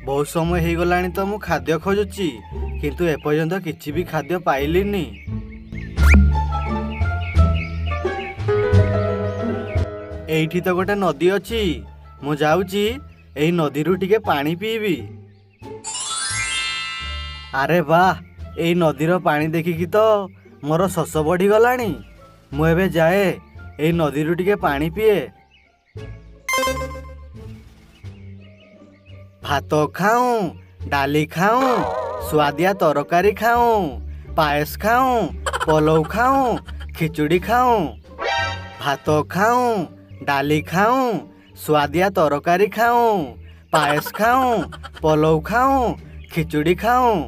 बहुत समय हो गलानी तो मु खाद्य खोजुची किंतु एपर्यंत किछि भी खाद्य पाइलिनी। एइठी तो गोटे नदी अछि, मु जाउची एही नदीरू टिके पानी पीबी। अरे वाह, एही नदीर पानी देखिकी तो मोर शोष बढ़ी गलानी। मु एबे जाए एही नदीरू टिके पानी पिए। भात खाऊं, डाली खाऊं, स्वादिया तरकारी खाऊं, पायस खाऊं, पलौ खाऊं, खिचुड़ी खाऊं। भात खाऊं, डाली खाऊं, स्वादिया तरकारी खाऊं, पायस खाऊं, पलौ खाऊं, खिचुड़ी खाऊं।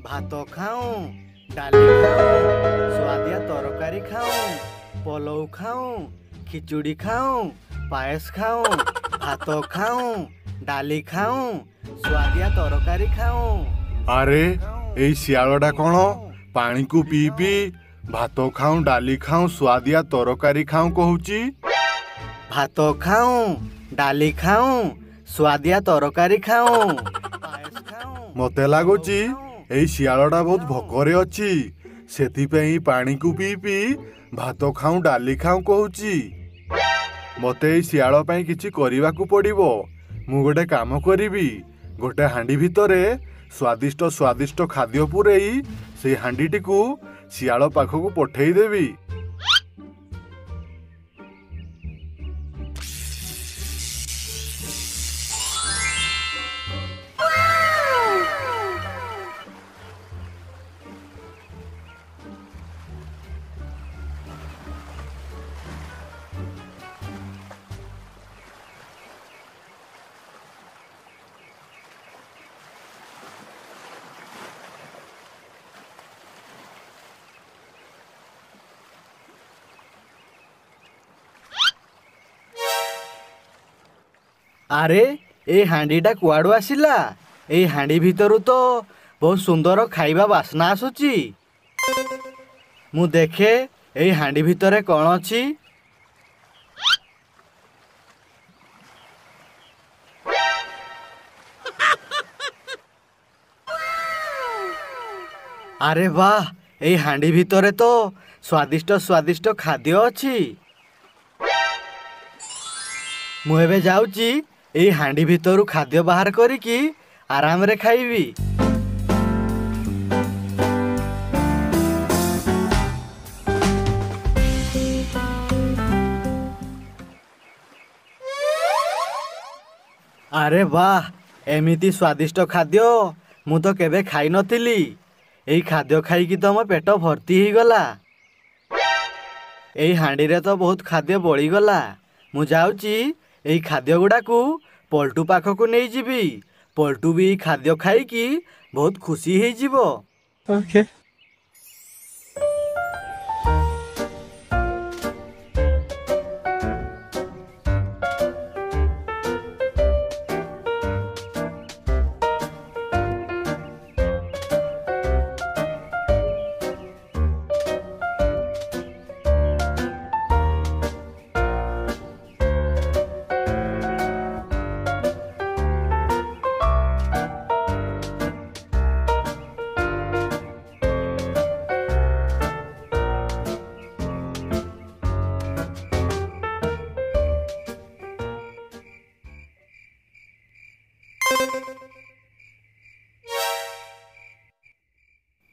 भात खाऊं, डाली खाऊं, स्वादिया तरकारी खाऊं, पलौ खाऊं, खिचुड़ी खाऊं, पायस खाऊं। भात खाऊं, डाली खाऊं, स्वादिया तरकारी खाऊं। अरे एई शियालटा कौन पानी को पी पी भात खाऊं, डाली खाऊं, स्वादिया तरकारी खाऊं कहूची। भात खाऊं, डाली खाऊं, स्वादिया तरकारी खाऊं, पायस खाऊं। मते लागुची एई शियालटा बहुत भोकरे अछि, सेथिपई पानी को पी पी भात खाऊं, डाली खाऊं कहूची। मते एई शियाल पई किछि करिबाकू पड़िबो। मु गोटे काम करिबी, गोटे हांडी भितरे स्वादिष्ट स्वादिष्ट खाद्य पुरेई से हांडीटी को शियाल पाखକୁ पठेई देबी। अरे ए हांडीटा कुआडू आसिला? ए हांडी भितरु तो बहुत सुंदर खाइबा बास्ना आसुची। मु देखे ए हांडी भितरे कौन अछि। अरे वाह, ए हांडी भितरे तो स्वादिष्ट स्वादिष्ट खाद्य अछि। मु एबे जाउची एई हांडी भितरु खाद्य बाहर करिकी आराम रे खाइबी। अरे वाह, एमिति स्वादिष्ट खाद्य मु तो केबे खाई नथिली। एई खाद्य खाइकी तो मो पेट भर्ती ही गला। एई हांडी रे तो बहुत खाद्य बळी गला। मु जाउची एई खाद्य गुडाकू पलटू पाखकू नहीं जीवी। पलटू भी खाद्य खाइकी बहुत खुशी ही जीवो। ओके।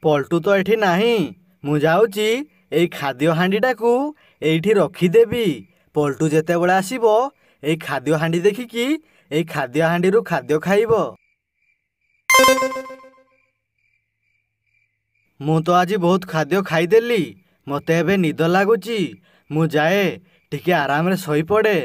पलटू तो एठी नहीं। मु जाउची एई खाद्य हांडीटाकू एइठी रखीदेवी। पलटू जेतेबेले आसीबो एई खाद्य हांडी देखिकी एई खाद्य हांडीरू खाद्य खाइबो। मु तो आज बहुत खाद्य खाईदेली। मते एबे निद लागुची। मु जाए टिके आराम रे सोई पड़े।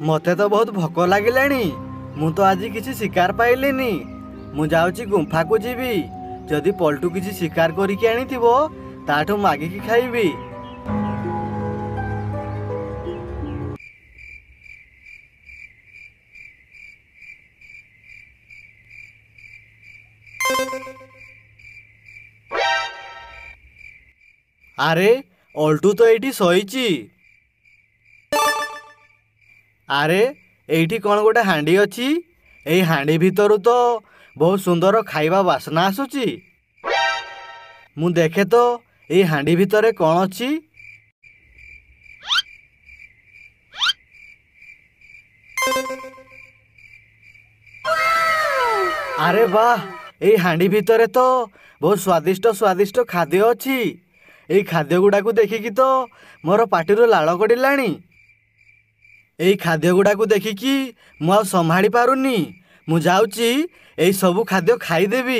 मते तो बहुत भोक लगिलानी। मु तो आज किसी शिकार पाइलिनी। मु जाउची गुंफा को जीवी। जदि पलटू किसी शिकार करिकी आनिथिबो ताठू मागिकी खाइबी। आरे अल्टू तो एठी सोईची। आरे एठी कौन गोटे हांडी अच्छी। एई हांडी भितरु तो बहुत सुंदर खाइबा बासना आसुची। मु देखे तो एई हांडी भितरे कौन अच्छी। अरे वाह, एई हांडी भितरे तो बहुत स्वादिष्ट स्वादिष्ट खाद्य अच्छी। एई खाद्य गुड़ा को देखिकी तो मोर पाटिरु लाळ गड़िलाणी। एई खाद्य गुड़ा को देखिकी मु आ संभाली पारुनी। मु जाउची एई सबु खाद्य खाइदेवी।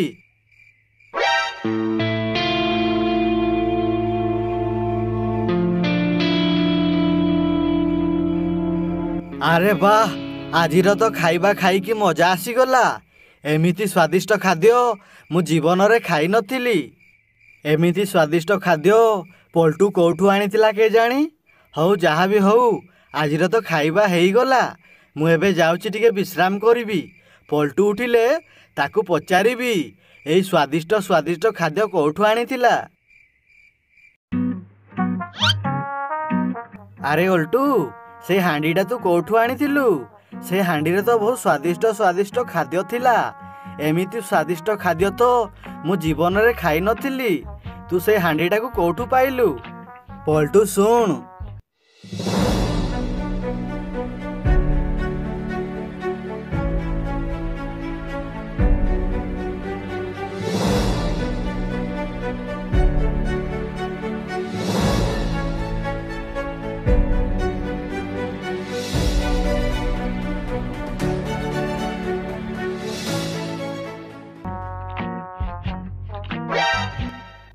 अरे वाह, आजिर तो खाइबा खाइकी मजा आसीगला। एमिति स्वादिष्ट खाद्य मु जीवन रे खाई नथिली। एमिति स्वादिष्ट खाद्य पलटू कोठू आनिथिला के जानी। हौ जहाँ भी हौ, आजिर तो खाइबा हेइगला। मु एबे जाउची टिके विश्राम करिबी। पलटू उठिले ताकू पचारिबी एई स्वादिष्ट स्वादिष्ट खाद्य कोठू आनिथिला। अरे ओल्टू, से हांडीटा तू कोठू आनिथिलु? से हांडी रे तो बहुत स्वादिष्ट स्वादिष्ट खाद्य थिला। एमिति स्वादिष्ट खाद्य तो मु जीवन रे खाई नथिली। तू से हांडीटा को कोठू पाइलु? पलटू सुन।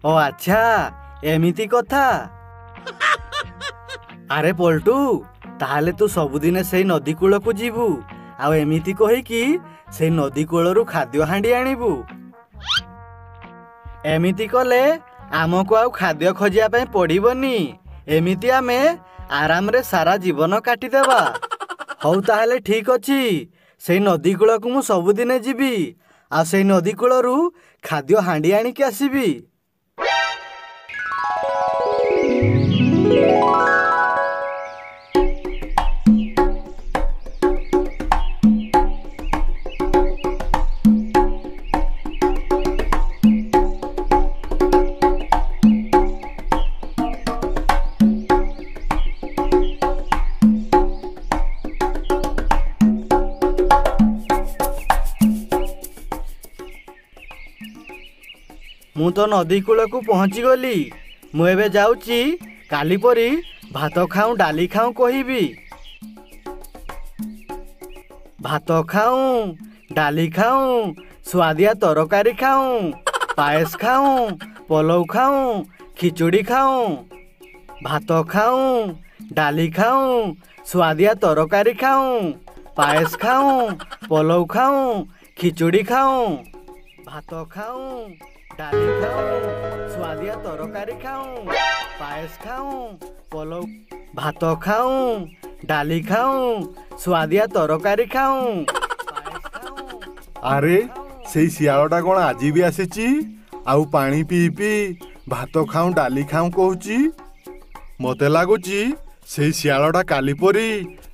ओ अच्छा, एमिति कथा। अरे पलटू, ताहले तू सबुदिने से नदी कूल को जीवु आ एमिति कहिकी से नदी कूलरू खाद्य हांडी आनिबु। एमिति कले आमको आउ खाद्य खोजिया पे पड़िबनी। एमिति आमे आराम रे सारा जीवन काटिदेबा। हौ ताहले ठीक अछि, से नदी कूल को मु सबुदिने जीवी आ से नदी कूलरू खाद्य हांडी आनिकी आसीबी। मु तो नदी कूल को पहुँची गली। मु एबे जाउची काली परी भात खाऊं डाली खाऊं कहिबी। भात खाऊं, डाली खाऊं, स्वादिया तरकारी खाऊं, पायस खाऊं, पलौ खाऊं, खिचुड़ी खाऊं। भात खाऊं, डाली खाऊं, स्वादिया तरकारी खाऊं, पायस खाऊं, पलौ खाऊं, खिचुड़ी खाऊं। भात खाऊं, डाली खाऊं, स्वादिया तरकारी खाऊं, पायस खाऊं, पलौ। भात खाऊं, डाली खाऊं, स्वादिया तरकारी खाऊं, पायस खाऊं। अरे सेई शियालटा कौन आज भी आसीची? आउ पानी पी पी भात खाऊं डाली खाऊं कहूची। मते लागुची सेई शियालटा काली परी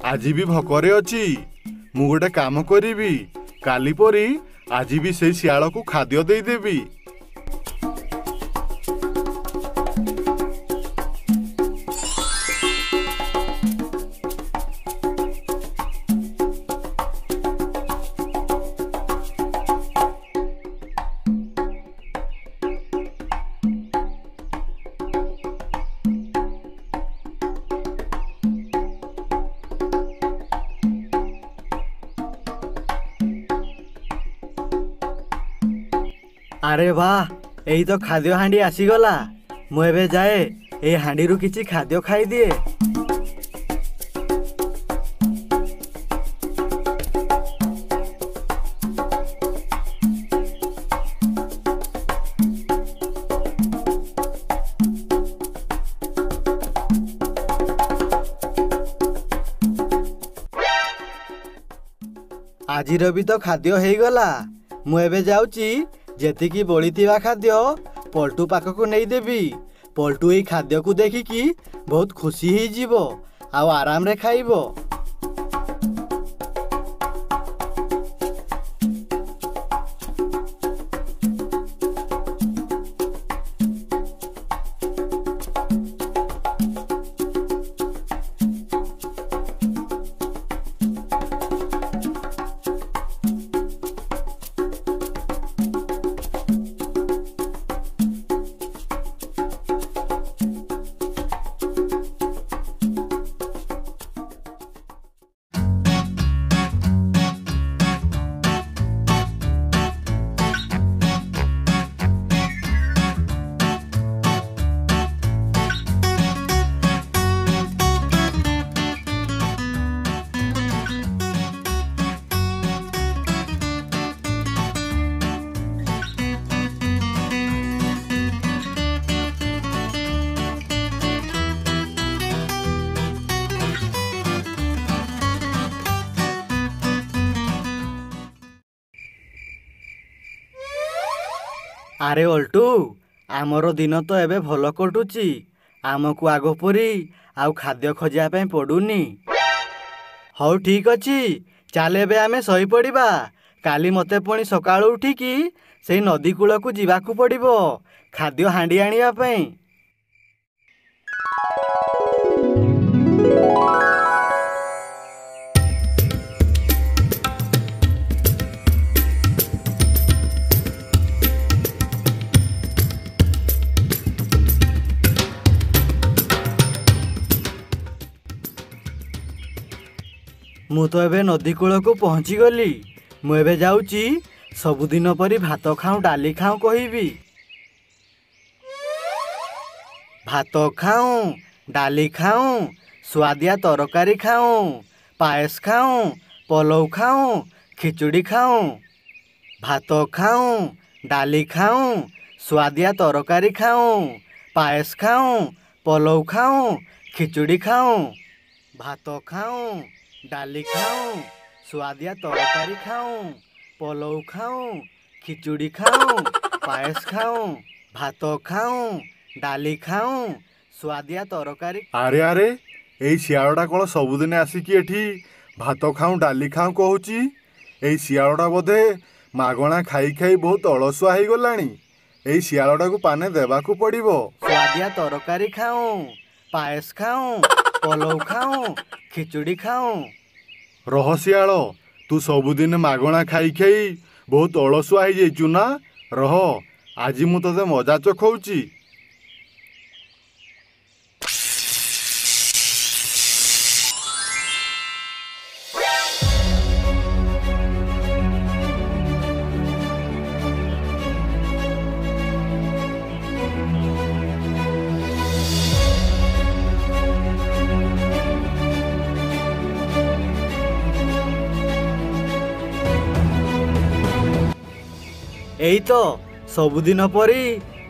आज भी भोकरे अछि। मु गोटे काम करिबी, काली परी आज भी सेई शियाल को खाद्य देई देबी। अरे वाह, यही तो खाद्य हांडी आसीगला। मु एबे जाए ए हांडी रु किछि खाद्य खाई दिए। ଆଜିର ବି ତ ଖାଦ୍ୟ ହେଇଗଲା। ମୁଁ ଏବେ ଯାଉଛି ଯେତିକି ବଳିଥିବା ଖାଦ୍ୟ ପଲ୍ଟୁ ପାଖକୁ ନେଇଦେବି। ପଲ୍ଟୁ ଏଇ ଖାଦ୍ୟକୁ ଦେଖିକି ବହୁତ ଖୁସି ହେଇଯିବ ଆଉ ଆରାମରେ ଖାଇବ। ଆରେ ଅଲ୍ଟୁ, ଆମର ଦିନ ତ ଏବେ ଭଲ କଟୁଛି। ଆମକୁ ଆଗ ପରି ଆଉ ଖାଦ୍ୟ ଖୋଜିବା ପାଇଁ ପଡ଼ୁନି। ହଉ ଠିକ୍ ଅଛି, ଚାଲ ଏବେ ଆମେ ଶୋଇପଡ଼ିବା। କାଲି ମୋତେ ପୁଣି ସକାଳୁ ଉଠିକି ସେଇ ନଦୀ କୂଳକୁ ଯିବାକୁ ପଡ଼ିବ ଖାଦ୍ୟ ହାଣ୍ଡି ଆଣିବା ପାଇଁ। ମୁଁ ତ ଏବେ ନଦୀ କୂଳକୁ ପହଞ୍ଚିଗଲି। ମୁଁ ଏବେ ଯାଉଛି ସବୁଦିନ ପରି ଭାତ ଖାଉଁ ଡାଲି ଖାଉଁ କହିବି। ଭାତ ଖାଉଁ, ଡାଲି ଖାଉଁ, ସୁଆଦିଆ ତରକାରୀ ଖାଉଁ, ପାଏସ ଖାଉଁ, ପଲଉ ଖାଉଁ, ଖିଚୁଡ଼ି ଖାଉଁ। ଭାତ ଖାଉଁ, ଡାଲି ଖାଉଁ, ସୁଆଦିଆ ତରକାରୀ ଖାଉଁ, ପାଏସ ଖାଉଁ, ପଲଉ ଖାଉଁ, ଖିଚୁଡ଼ି ଖାଉଁ। ଭାତ ଖାଉଁ, ଡାଲି ଖାଉଁ, ସୁଆଦିଆ ତରକାରୀ ଖାଉଁ, ପଲଉ ଖାଉଁ, ଖିଚୁଡ଼ି ଖାଉଁ, ପାଏସ ଖାଉଁ। ଭାତ ଖାଉଁ, ଡାଲି ଖାଉଁ, ସୁଆଦିଆ ତରକାରୀ। ଆରେ ଆରେ, ଏଇ ଶିଆଳଟା କ'ଣ ସବୁଦିନେ ଆସିକି ଏଠି ଭାତ ଖାଉଁ ଡାଲି ଖାଉଁ କହୁଛି? ଏଇ ଶିଆଳଟା ବୋଧେ ମାଗଣା ଖାଇ ଖାଇ ବହୁତ ଅଳସୁଆ ହେଇଗଲାଣି। ଏଇ ଶିଆଳଟାକୁ ପାନେ ଦେବାକୁ ପଡ଼ିବ। ସୁଆଦିଆ ତରକାରୀ ଖାଉଁ, ପାଏସ ଖାଉଁ, ପଲଉ ଖାଉଁ, ଖିଚୁଡ଼ି ଖାଉଁ। ରହ ଶିଆଳ, ତୁ ସବୁଦିନ ମାଗଣା ଖାଇ ଖାଇ ବହୁତ ଅଳସୁଆ ହେଇଯାଇଛୁ ନା? ରହ, ଆଜି ମୁଁ ତୋତେ ମଜା ଚଖଉଛି। ଏଇ ତ ସବୁଦିନ ପରି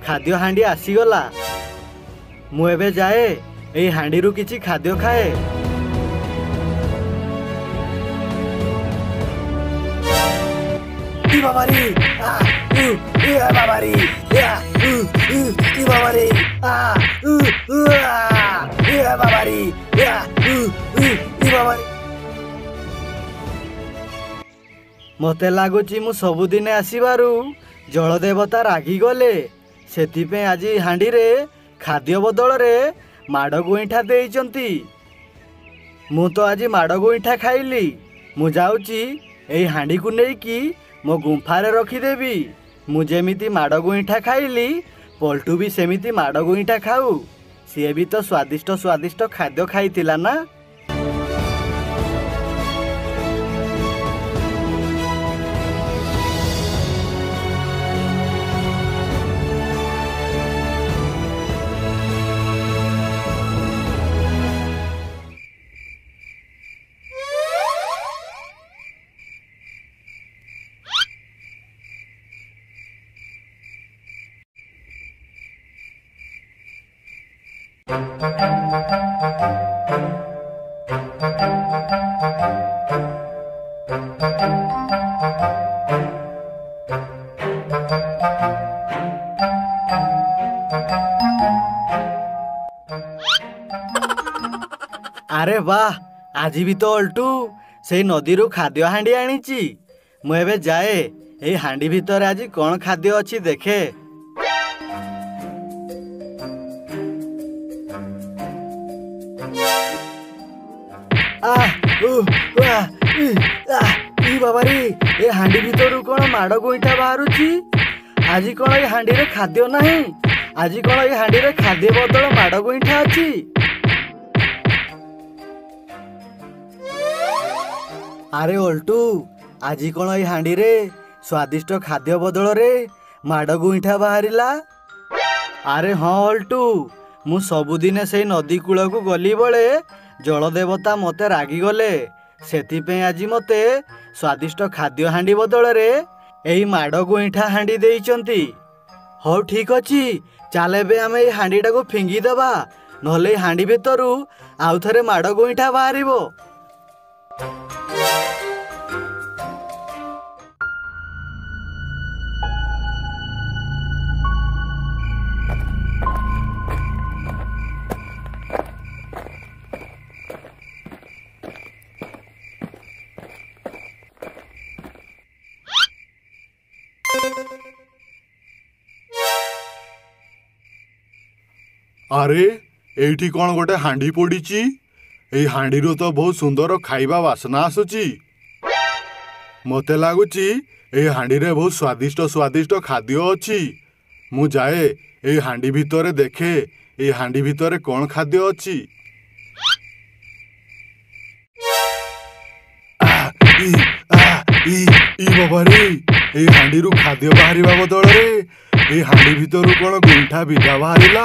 ଖାଦ୍ୟ ହାଣ୍ଡି ଆସିଗଲା। ମୁଁ ଏବେ ଯାଏ ଏଇ ହାଣ୍ଡିରୁ କିଛି ଖାଦ୍ୟ ଖାଏ। ବାବାରେ, ବାବାରେ, ବାବାରେ, ବାବାରେ। ମୋତେ ଲାଗୁଛି ମୁଁ ସବୁଦିନେ ଆସିବାରୁ ଜଳଦେବତା ରାଗିଗଲେ। ସେଥିପାଇଁ ଆଜି ହାଣ୍ଡିରେ ଖାଦ୍ୟ ବଦଳରେ ମାଡ଼ ଗୋଇଠା ଦେଇଛନ୍ତି। ମୁଁ ତ ଆଜି ମାଡ଼ ଗୋଇଠା ଖାଇଲି। ମୁଁ ଯାଉଛି ଏଇ ହାଣ୍ଡିକୁ ନେଇକି ମୋ ଗୁମ୍ଫାରେ ରଖିଦେବି। ମୁଁ ଯେମିତି ମାଡ଼ ଗୋଇଠା ଖାଇଲି, ପଲ୍ଟୁ ବି ସେମିତି ମାଡ଼ ଗୋଇଠା ଖାଉ। ସିଏ ବି ତ ସ୍ୱାଦିଷ୍ଟ ସ୍ୱାଦିଷ୍ଟ ଖାଦ୍ୟ ଖାଇଥିଲା ନା। ଆରେ ବାଃ, ଆଜି ବି ତ ଅଲ୍ଟୁ ସେଇ ନଦୀରୁ ଖାଦ୍ୟ ହାଣ୍ଡି ଆଣିଛି। ମୁଁ ଏବେ ଯାଏ ଏଇ ହାଣ୍ଡି ଭିତରେ ଆଜି କ'ଣ ଖାଦ୍ୟ ଅଛି ଦେଖେ। ବାବାରେ, ଏ ହାଣ୍ଡି ଭିତରୁ କ'ଣ ମାଡ଼ ଗୋଇଠା ବାହାରୁଛି? ଆଜି କ'ଣ ଏ ହାଣ୍ଡିରେ ଖାଦ୍ୟ ନାହିଁ? ଆଜି କ'ଣ ଏ ହାଣ୍ଡିରେ ଖାଦ୍ୟ ବଦଳ ମାଡ଼ ଗୋଇଠା ଅଛି? ଆରେ ଅଲ୍ଟୁ, ଆଜି କ'ଣ ଏଇ ହାଣ୍ଡିରେ ସ୍ୱାଦିଷ୍ଟ ଖାଦ୍ୟ ବଦଳରେ ମାଡ଼ ଗୋଇଠା ବାହାରିଲା? ଆରେ ହଁ ଅଲ୍ଟୁ, ମୁଁ ସବୁଦିନେ ସେଇ ନଦୀ କୂଳକୁ ଗଲି ବେଳେ ଜଳଦେବତା ମୋତେ ରାଗିଗଲେ। ସେଥିପାଇଁ ଆଜି ମୋତେ ସ୍ୱାଦିଷ୍ଟ ଖାଦ୍ୟ ହାଣ୍ଡି ବଦଳରେ ଏଇ ମାଡ଼ ଗୋଇଠା ହାଣ୍ଡି ଦେଇଛନ୍ତି। ହଉ ଠିକ୍ ଅଛି, ଚାଲ ଏବେ ଆମେ ଏଇ ହାଣ୍ଡିଟାକୁ ଫିଙ୍ଗିଦେବା, ନହେଲେ ଏଇ ହାଣ୍ଡି ଭିତରୁ ଆଉ ଥରେ ମାଡ଼ ଗୋଇଠା ବାହାରିବ। ଆରେ ଏଇଠି କ'ଣ ଗୋଟେ ହାଣ୍ଡି ପଡ଼ିଛି? ଏଇ ହାଣ୍ଡିରୁ ତ ବହୁତ ସୁନ୍ଦର ଖାଇବା ବାସ୍ନା ଆସୁଛି। ମୋତେ ଲାଗୁଛି ଏଇ ହାଣ୍ଡିରେ ବହୁତ ସ୍ୱାଦିଷ୍ଟ ଖାଦ୍ୟ ଅଛି। ମୁଁ ଯାଏ ଏଇ ହାଣ୍ଡି ଭିତରେ ଦେଖେ ଏଇ ହାଣ୍ଡି ଭିତରେ କ'ଣ ଖାଦ୍ୟ ଅଛି। ବାବାରେ, ଏଇ ହାଣ୍ଡିରୁ ଖାଦ୍ୟ ବାହାରିବା ବଦଳରେ ଏଇ ହାଣ୍ଡି ଭିତରୁ କ'ଣ ଗୁଇଠା ବିଧା ବାହାରିଲା?